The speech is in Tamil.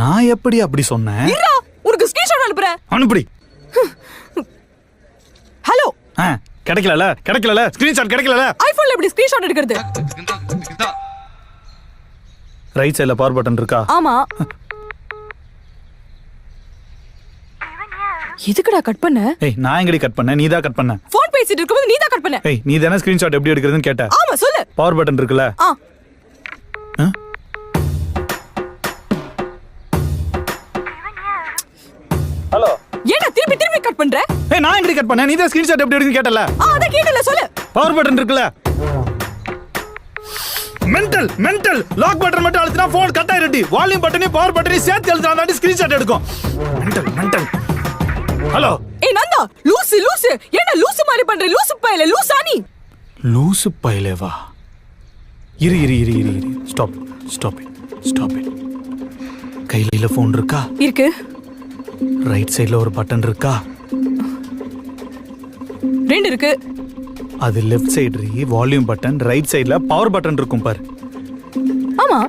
நான் எப்படி அப்படி சொன்னேன்? இருடா, உனக்கு ஸ்கிரீன்ஷாட் அனுப்புறேன். அனுப்புடி. ஹலோ. கிடைக்கல ஸ்கிரீன்ஷாட் கிடைக்கல. ஐபோன்ல எப்படி ஸ்கிரீன்ஷாட் எடுக்கிறது? ரைட் சைடுல பவர் பட்டன் இருக்கா? ஆமா. எதுக்குடா கட் பண்ண? ஏய், நான் எங்கடி கட் பண்ணேன்? நீ தான் கட் பண்ண. போன் பேசிட்டு இருக்கும்போது நீ தான் கட் பண்ண. ஏய், நீ தானே ஸ்கிரீன்ஷாட் எப்படி எடுக்கிறதுன்னு கேட்ட? ஆமா, சொல்லு. பவர் பட்டன் இருக்குல்ல? ஹலோ. ஏன்டா திருப்பி திருப்பி கட் பண்ற? ஏய், நான் எங்கடி கட் பண்ணேன்? நீ தான் ஸ்கிரீன்ஷாட் எப்படி எடுக்கிறதுன்னு கேட்டல? அத கேட்டல, சொல்லு. பவர் பட்டன் இருக்குல்ல? மென்டல் லாக் பட்டன் மட்டும் அழுத்தினா போன் கட் ஆயிடுடி. வால்யூம் பட்டனையும் பவர் பட்டனையும் சேர்த்து அழுத்தினா தான் ஸ்கிரீன்ஷாட் எடுக்கும். மென்டல். ஹலோ. ஏய் நந்தா, லூசு. ஏன்டா லூசு மாதிரி பண்ற? லூசு பையல, லூசா நீ. லூசு பையலேவா? இரு. Stop it. கையில போன் இருக்கா? இருக்கு. ரைட் சைடுல ஒரு பட்டன் இருக்கா? 2 இருக்கு. அது left side volume button, right சைடுல பவர் பட்டன் இருக்கும் பாரு. ஆமா.